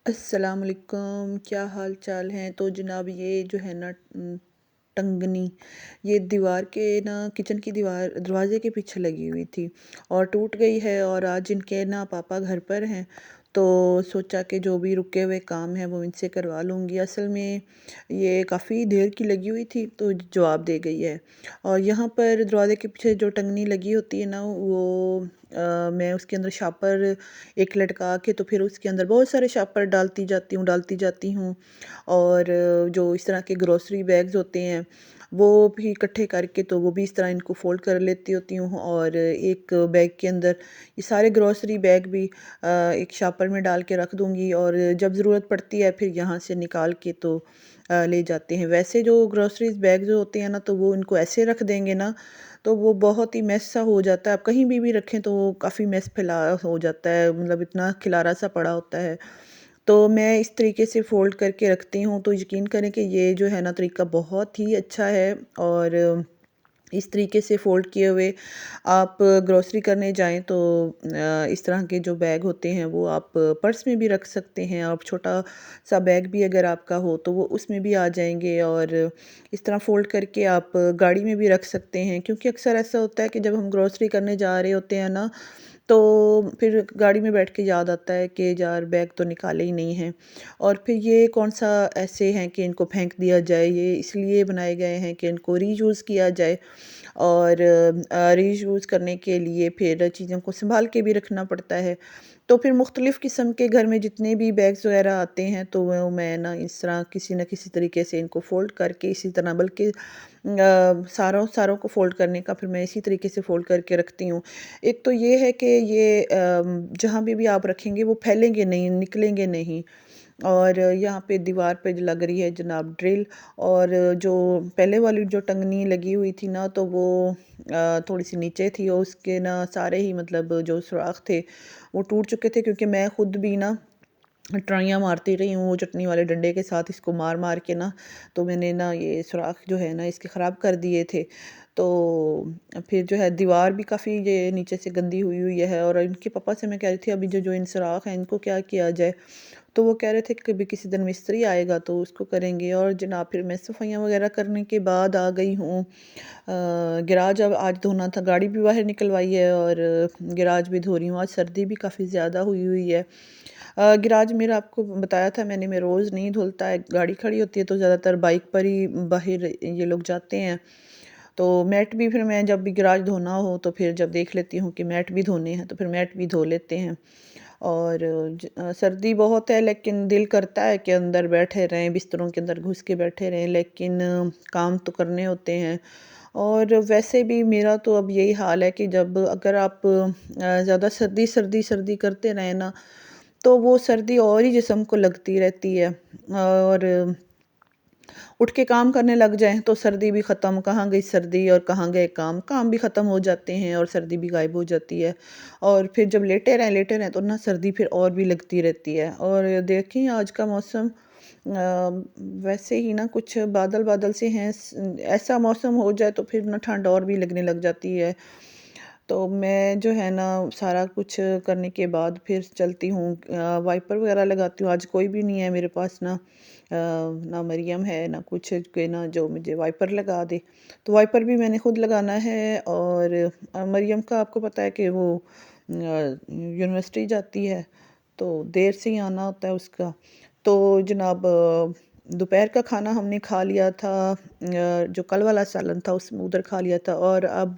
अस्सलामुअलैकुम, क्या हाल चाल हैं। तो जनाब ये जो है ना टंगनी, ये दीवार के ना किचन की दीवार दरवाजे के पीछे लगी हुई थी और टूट गई है। और आज इनके ना पापा घर पर हैं, तो सोचा कि जो भी रुके हुए काम है वो इनसे करवा लूँगी। असल में ये काफ़ी देर की लगी हुई थी तो जवाब दे गई है। और यहाँ पर दरवाजे के पीछे जो टंगनी लगी होती है ना, वो मैं उसके अंदर शापर एक लटका के तो फिर उसके अंदर बहुत सारे शापर डालती जाती हूँ। और जो इस तरह के ग्रोसरी बैग्स होते हैं वो भी इकट्ठे करके तो वो भी इस तरह इनको फ़ोल्ड कर लेती होती हूँ। और एक बैग के अंदर ये सारे ग्रोसरी बैग भी एक शापर में डाल के रख दूँगी, और जब ज़रूरत पड़ती है फिर यहाँ से निकाल के तो ले जाते हैं। वैसे जो ग्रोसरीज़ बैग जो होते हैं ना, तो वो इनको ऐसे रख देंगे ना तो वो बहुत ही मेस सा हो जाता है। आप कहीं भी रखें तो वो काफ़ी मेस फैला हो जाता है, मतलब इतना खिलारा सा पड़ा होता है। तो मैं इस तरीके से फ़ोल्ड करके रखती हूँ, तो यकीन करें कि ये जो है ना तरीका बहुत ही अच्छा है। और इस तरीके से फ़ोल्ड किए हुए आप ग्रोसरी करने जाएँ तो इस तरह के जो बैग होते हैं वो आप पर्स में भी रख सकते हैं। आप छोटा-सा बैग भी अगर आपका हो तो वो उसमें भी आ जाएँगे। और इस तरह फ़ोल्ड करके आप गाड़ी में भी रख सकते हैं, क्योंकि अक्सर ऐसा होता है कि जब हम ग्रोसरी करने जा रहे होते हैं ना, तो फिर गाड़ी में बैठ के याद आता है कि यार बैग तो निकाले ही नहीं हैं। और फिर ये कौन-सा ऐसे हैं कि इनको फेंक दिया जाए, ये इसलिए बनाए गए हैं कि इनको रीयूज़ किया जाए। और रीयूज़ करने के लिए फिर चीज़ों को सँभाल के भी रखना पड़ता है। तो फिर मुख्तलिफ़ किस्म के घर में जितने भी बैग्स वग़ैरह आते हैं तो वो मैं ना इस तरह किसी न किसी तरीके से इनको फ़ोल्ड करके इसी तरह, बल्कि सारों सारों को फ़ोल्ड करने का फिर मैं इसी तरीके से फ़ोल्ड करके रखती हूँ। एक तो ये है कि ये जहाँ पे भी आप रखेंगे वो फैलेंगे नहीं, निकलेंगे नहीं। और यहाँ पे दीवार पे जो लग रही है जनाब ड्रिल। और जो पहले वाली जो टंगनी लगी हुई थी ना, तो वो थोड़ी-सी नीचे थी और उसके ना सारे ही मतलब जो सुराख थे वो टूट चुके थे, क्योंकि मैं खुद भी ना ट्राइयाँ मारती रही हूँ वो चटनी वाले डंडे के साथ इसको मार-मार के ना, तो मैंने ना ये सुराख जो है ना इसके ख़राब कर दिए थे। तो फिर जो है दीवार भी काफ़ी ये नीचे से गंदी हुई हुई है। और इनके पापा से मैं कह रही थी अभी जो जो इन सुराख हैं इनको क्या किया जाए? तो वो कह रहे थे कि कभी किसी दिन मिस्त्री आएगा तो उसको करेंगे। और जनाब फिर मैं सफाइयाँ वगैरह करने के बाद आ गई हूँ। गैराज अब आज धोना था, गाड़ी भी बाहर निकलवाई है और गैराज भी धो रही हूँ। आज सर्दी भी काफ़ी ज़्यादा हुई हुई है। गैराज मेरा आपको बताया था मैंने, मैं रोज़ नहीं धुलता है, गाड़ी खड़ी होती है तो ज़्यादातर बाइक पर ही बाहर ये लोग जाते हैं। तो मैट भी फिर मैं जब भी गैराज धोना हो तो फिर जब देख लेती हूँ कि मैट भी धोने हैं तो फिर मैट भी धो लेते हैं। और सर्दी बहुत है लेकिन दिल करता है कि अंदर बैठे रहें, बिस्तरों के अंदर घुस के बैठे रहें, लेकिन काम तो करने होते हैं। और वैसे भी मेरा तो अब यही हाल है कि जब अगर आप ज़्यादा सर्दी सर्दी सर्दी करते रहें ना, तो वो सर्दी और ही जिस्म को लगती रहती है। और उठ के काम करने लग जाएँ तो सर्दी भी ख़त्म, कहाँ गई सर्दी और कहाँ गए काम, काम भी ख़त्म हो जाते हैं और सर्दी भी गायब हो जाती है। और फिर जब लेटे रहें तो ना सर्दी फिर और भी लगती रहती है। और देखिए आज का मौसम वैसे ही ना कुछ बादल-बादल से हैं, ऐसा मौसम हो जाए तो फिर ना ठंड और भी लगने लग जाती है। तो मैं जो है ना सारा कुछ करने के बाद फिर चलती हूँ, वाइपर वगैरह लगाती हूँ। आज कोई भी नहीं है मेरे पास, ना मरियम है ना कुछ के ना जो मुझे वाइपर लगा दे। तो वाइपर भी मैंने खुद लगाना है। और मरियम का आपको पता है कि वो यूनिवर्सिटी जाती है तो देर से ही आना होता है उसका। तो जनाब दोपहर का खाना हमने खा लिया था, जो कल वाला सालन था उसमें उधर खा लिया था। और अब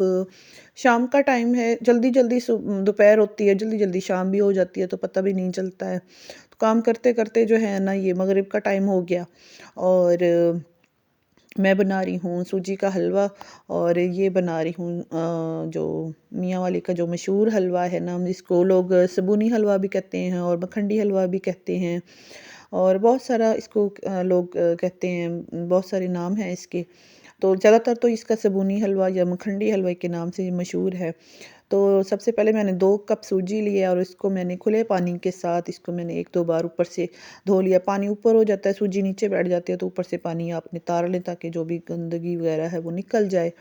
शाम का टाइम है, जल्दी-जल्दी दोपहर होती है, जल्दी-जल्दी शाम भी हो जाती है तो पता भी नहीं चलता है। तो काम करते-करते जो है ना ये मगरिब का टाइम हो गया। और मैं बना रही हूँ सूजी का हलवा। और ये बना रही हूँ जो मियाँ वाली का जो मशहूर हलवा है ना, जिसको लोग सबूनी हलवा भी कहते हैं और मखंडी हलवा भी कहते हैं। और बहुत सारा इसको लोग कहते हैं, बहुत सारे नाम हैं इसके। तो ज़्यादातर तो इसका सबूनी हलवा या मखंडी हलवे के नाम से ये मशहूर है। तो सबसे पहले मैंने 2 कप सूजी लिए और इसको मैंने खुले पानी के साथ इसको मैंने 1-2 बार ऊपर से धो लिया। पानी ऊपर हो जाता है, सूजी नीचे बैठ जाती है, तो ऊपर से पानी आप नितार लें ताकि जो भी गंदगी वगैरह है वो निकल जाए।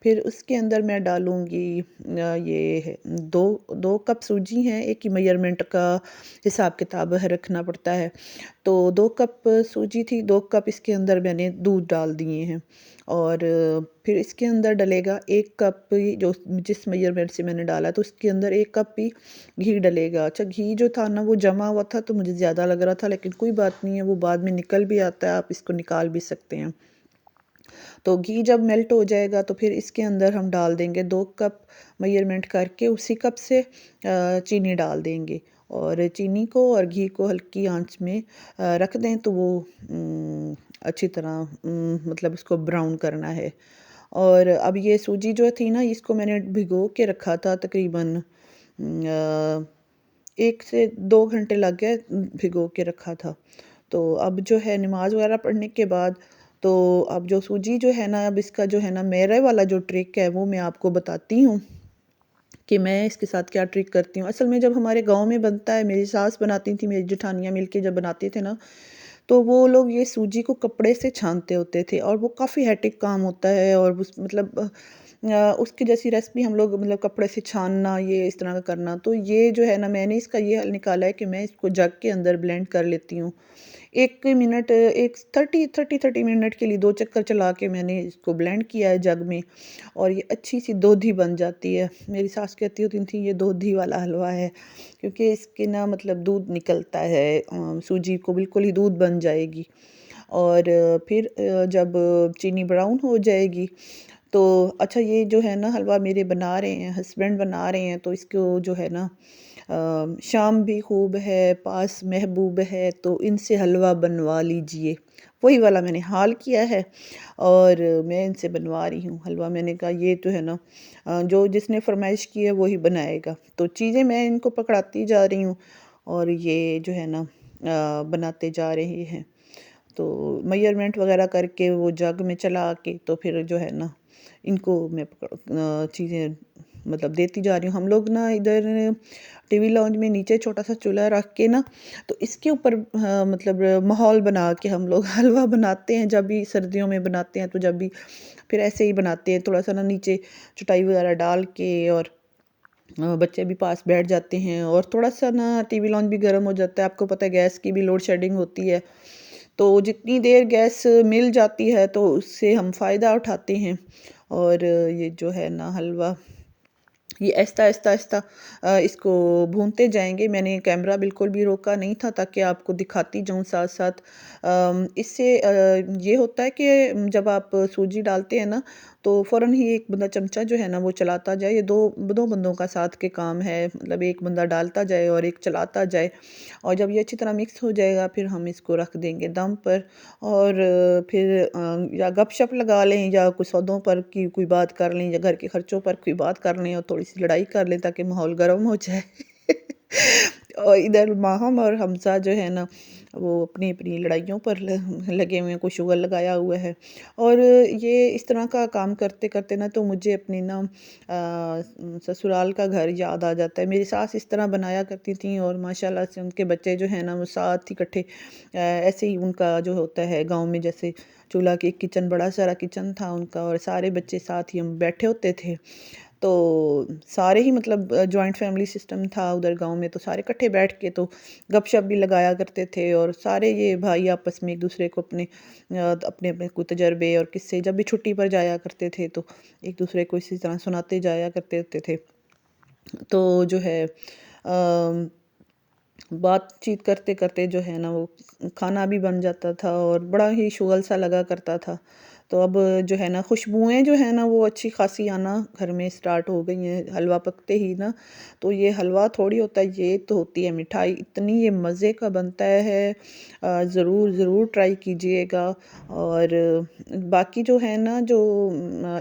फिर उसके अंदर मैं डालूँगी ये है 2 कप सूजी हैं, एक ही मेजरमेंट का हिसाब किताब है रखना पड़ता है। तो 2 कप सूजी थी, 2 कप इसके अंदर मैंने दूध डाल दिए हैं और फिर इसके अंदर डलेगा 1 कप ही जो जिस मेजरमेंट से मैंने डाला तो उसके अंदर 1 कप ही घी डलेगा। अच्छा घी जो था ना वो जमा हुआ था तो मुझे ज़्यादा लग रहा था, लेकिन कोई बात नहीं है, वो बाद में निकल भी आता है, आप इसको निकाल भी सकते हैं। तो घी जब मेल्ट हो जाएगा तो फिर इसके अंदर हम डाल देंगे 2 कप मेजरमेंट करके उसी कप से चीनी डाल देंगे और चीनी को और घी को हल्की आंच में रख दें तो वो अच्छी तरह मतलब उसको ब्राउन करना है। और अब ये सूजी जो थी ना इसको मैंने भिगो के रखा था तकरीबन 1 से 2 घंटे लग गए भिगो के रखा था। तो अब जो है नमाज़ वगैरह पढ़ने के बाद तो अब जो सूजी जो है ना अब इसका जो है ना मेरे वाला जो ट्रिक है वो मैं आपको बताती हूँ कि मैं इसके साथ क्या ट्रिक करती हूँ। असल में जब हमारे गाँव में बनता है, मेरी सास बनाती थी, मेरी जेठानियाँ मिलके जब बनाते थे ना, तो वो लोग ये सूजी को कपड़े से छानते होते थे और वो काफ़ी हेक्टिक काम होता है और उस मतलब उसकी जैसी रेसिपी हम लोग मतलब कपड़े से छानना ये इस तरह का करना, तो ये जो है ना मैंने इसका ये हल निकाला है कि मैं इसको जग के अंदर ब्लेंड कर लेती हूँ। 1 मिनट एक 30 मिनट के लिए 2 चक्कर चला के मैंने इसको ब्लेंड किया है जग में और ये अच्छी-सी दोधी बन जाती है। मेरी सास कहती होती थी ये दोधी वाला हलवा है क्योंकि इसके ना मतलब दूध निकलता है सूजी को बिल्कुल ही दूध बन जाएगी। और फिर जब चीनी ब्राउन हो जाएगी तो अच्छा ये जो है ना हलवा मेरे बना रहे हैं, हस्बैंड बना रहे हैं तो इसको जो है ना शाम भी खूब है, पास महबूब है तो इनसे हलवा बनवा लीजिए। वही वाला मैंने हाल किया है और मैं इनसे बनवा रही हूँ हलवा। मैंने कहा ये तो है ना जो जिसने फ़रमाइश की है वही बनाएगा। तो चीज़ें मैं इनको पकड़ाती जा रही हूँ और ये जो है ना बनाते जा रहे हैं। तो मेजरमेंट वगैरह करके वो जग में चला के तो फिर जो है ना इनको मैं चीज़ें मतलब देती जा रही हूँ। हम लोग ना इधर टीवी लाउंज में नीचे छोटा सा चूल्हा रख के ना तो इसके ऊपर मतलब माहौल बना के हम लोग हलवा बनाते हैं, जब भी सर्दियों में बनाते हैं तो जब भी फिर ऐसे ही बनाते हैं, थोड़ा सा ना नीचे चटाई वगैरह डाल के और बच्चे भी पास बैठ जाते हैं और थोड़ा सा ना टीवी लॉन्च भी गर्म हो जाता है। आपको पता है गैस की भी लोड शेडिंग होती है, तो जितनी देर गैस मिल जाती है तो उससे हम फ़ायदा उठाते हैं। और ये जो है ना हलवा ये आहिस्ता-आहिस्ता इसको भूनते जाएँगे। मैंने कैमरा बिल्कुल भी रोका नहीं था ताकि आपको दिखाती जाऊँ साथ-साथ। इससे ये होता है कि जब आप सूजी डालते हैं ना, तो फ़ौरन ही एक बंदा चमचा जो है ना वो चलाता जाए। ये 2 बंदों का साथ के काम है, मतलब एक बंदा डालता जाए और एक चलाता जाए और जब ये अच्छी तरह मिक्स हो जाएगा फिर हम इसको रख देंगे दम पर और फिर या गपशप लगा लें या कुछ सौदों पर की कोई बात कर लें या घर के खर्चों पर कोई बात कर लें और थोड़ी-सी लड़ाई कर लें ताकि माहौल गर्म हो जाए। और इधर माहम और हमज़ा जो है ना वो अपनी-अपनी लड़ाइयों पर लगे हुए हैं, कोई शुगर लगाया हुआ है। और ये इस तरह का काम करते-करते ना तो मुझे अपनी ना ससुराल का घर याद आ जाता है। मेरी सास इस तरह बनाया करती थीं और माशाल्लाह से उनके बच्चे जो हैं ना वो साथ इकट्ठे ऐसे ही उनका जो होता है गाँव में जैसे चूल्हा की किचन बड़ा सारा किचन था उनका और सारे बच्चे साथ ही हम बैठे होते थे। तो सारे ही मतलब जॉइंट फैमिली सिस्टम था उधर गाँव में, तो सारे इकट्ठे बैठ के तो गपशप भी लगाया करते थे और सारे ये भाई आपस में एक दूसरे को अपने-अपने कोई तजर्बे और किस्से जब भी छुट्टी पर जाया करते थे तो एक दूसरे को इसी तरह सुनाते जाया करते होते थे। तो जो है बातचीत करते-करते जो है ना वो खाना भी बन जाता था और बड़ा ही शुगल सा लगा करता था। तो अब जो है ना खुशबुएँ जो है ना वो अच्छी ख़ासी आना घर में स्टार्ट हो गई हैं, हलवा पकते ही ना। तो ये हलवा थोड़ी होता है, ये तो होती है मिठाई, इतनी ये मज़े का बनता है। ज़रूर ट्राई कीजिएगा और बाकी जो है ना जो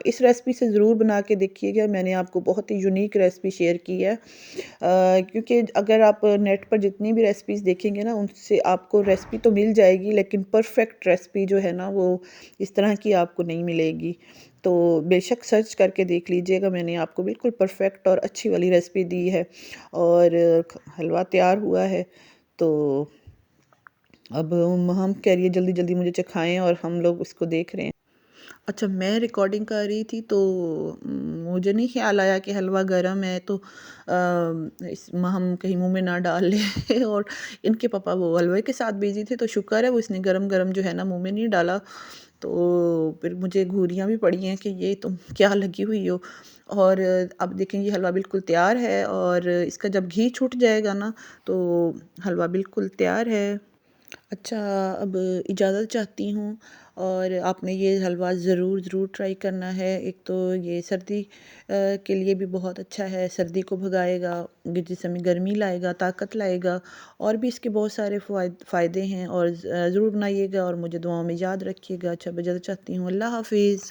इस रेसिपी से ज़रूर बना के देखिएगा। मैंने आपको बहुत ही यूनिक रेसिपी शेयर की है। क्योंकि अगर आप नेट पर जितनी भी रेसिपीज़ देखेंगे ना उनसे आपको रेसिपी तो मिल जाएगी लेकिन परफेक्ट रेसिपी जो है ना वो इस तरह की आपको नहीं मिलेगी। तो बेशक सर्च करके देख लीजिएगा, मैंने आपको बिल्कुल परफ़ेक्ट और अच्छी वाली रेसिपी दी है और हलवा तैयार हुआ है। तो अब हम कह रही है जल्दी-जल्दी मुझे चखाएँ और हम लोग उसको देख रहे हैं। अच्छा, मैं रिकॉर्डिंग कर रही थी तो मुझे नहीं ख़्याल आया कि हलवा गरम है तो इस हम कहीं मुँह में ना डाल लें और इनके पापा वो हलवे के साथ बिज़ी थे तो शुक्र है वो इसने गरम-गरम जो है ना मुँह में नहीं डाला। तो फिर मुझे घूरियाँ भी पड़ी हैं कि ये तुम क्या लगी हुई हो। और अब देखें ये हलवा बिल्कुल तैयार है और इसका जब घी छूट जाएगा ना तो हलवा बिल्कुल तैयार है। अच्छा, अब इजाज़त चाहती हूँ और आपने ये हलवा ज़रूर ट्राई करना है। एक तो ये सर्दी के लिए भी बहुत अच्छा है, सर्दी को भगाएगा, जिस्म में गर्मी लाएगा, ताकत लाएगा और भी इसके बहुत सारे फ़ायदे हैं और ज़रूर बनाइएगा और मुझे दुआओं में याद रखिएगा। अच्छा, अब इजाज़त चाहती हूँ। अल्लाह हाफ़िज़।